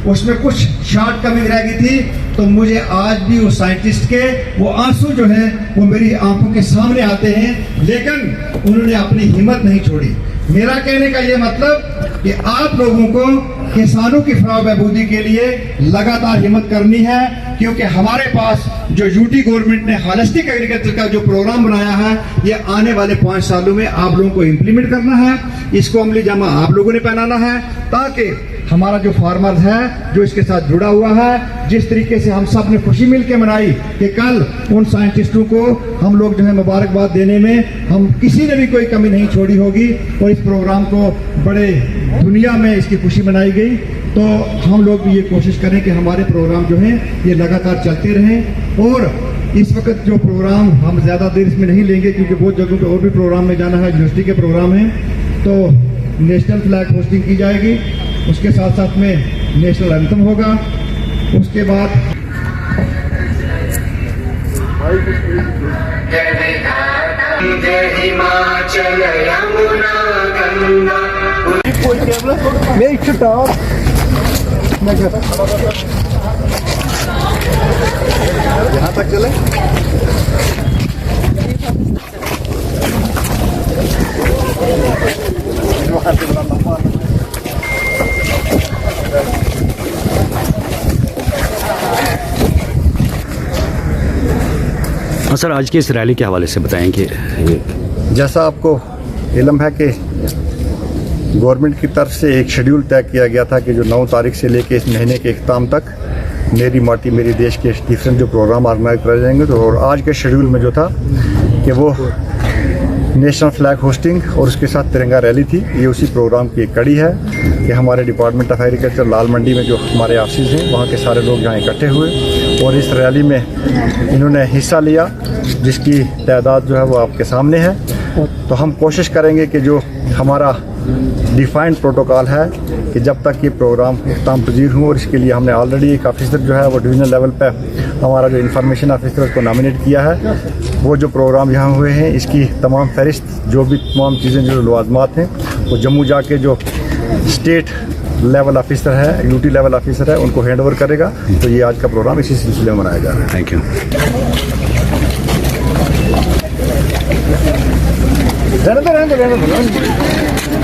उसमें कुछ short coming रह गई थी, तो मुझे आज भी उस साइंटिस्ट के वो आंसू जो है वो मेरी आंखों के सामने आते हैं, लेकिन उन्होंने अपनी हिम्मत नहीं छोड़ी। मेरा कहने का ये मतलब कि आप लोगों को किसानों की फलाह बहबूदी के लिए लगातार हिम्मत करनी है, क्योंकि हमारे पास जो यूटी गवर्नमेंट ने होलिस्टिक एग्रीकल्चर का जो प्रोग्राम बनाया है, ये आने वाले 5 सालों में आप लोगों को इम्प्लीमेंट करना है। इसको अमली जामा आप लोगों ने पहनाना है, ताकि हमारा जो फार्मर्स है जो इसके साथ जुड़ा हुआ है, जिस तरीके से हम सब ने खुशी मिलकर मनाई कि कल उन साइंटिस्टों को हम लोग जो है मुबारकबाद देने में हम किसी ने भी कोई कमी नहीं छोड़ी होगी, और इस प्रोग्राम को बड़े दुनिया में इसकी खुशी मनाई गई। तो हम लोग भी ये कोशिश करें कि हमारे प्रोग्राम जो हैं ये लगातार चलते रहें। और इस वक्त जो प्रोग्राम हम ज़्यादा देर इसमें नहीं लेंगे, क्योंकि बहुत जगहों पे और भी प्रोग्राम में जाना है, यूनिवर्सिटी के प्रोग्राम हैं, तो नेशनल फ्लैग होस्टिंग की जाएगी, उसके साथ साथ में नेशनल एंथम होगा, उसके बाद यहाँ तक चले। सर, आज की इस रैली के हवाले से बताएंगे। जैसा आपको इल्म है कि गवर्नमेंट की तरफ से एक शेड्यूल तय किया गया था कि जो 9 तारीख से लेकर इस महीने के अख्ताम तक मेरी माटी मेरी देश के डिफरेंट जो प्रोग्राम ऑर्गेनाइज कराए जाएंगे। तो और आज के शेड्यूल में जो था कि वो नेशनल फ्लैग होस्टिंग और उसके साथ तिरंगा रैली थी। ये उसी प्रोग्राम की एक कड़ी है कि हमारे डिपार्टमेंट ऑफ एग्रीकल्चर लाल मंडी में जो हमारे ऑफिस हैं वहाँ के सारे लोग यहाँ इकट्ठे हुए और इस रैली में इन्होंने हिस्सा लिया, जिसकी तादाद जो है वो आपके सामने है। तो हम कोशिश करेंगे कि जो हमारा डिफाइंड प्रोटोकॉल है कि जब तक ये प्रोग्राम इख्ताम पजीर हूँ, और इसके लिए हमने ऑलरेडी एक ऑफिसर जो है वो डिवीजनल लेवल पर हमारा जो इंफॉर्मेशन ऑफिसर उसको नॉमिनेट किया है। वो जो प्रोग्राम यहाँ हुए हैं इसकी तमाम फहरिस्त जो भी तमाम चीज़ें जो लवाजमात हैं वो जम्मू जाके जो स्टेट लेवल ऑफिसर है, यूटी लेवल ऑफिसर है, उनको हैंड ओवर करेगा। तो ये आज का प्रोग्राम इसी सिलसिले में मनाया जा रहा है। Thank you. रहने दो।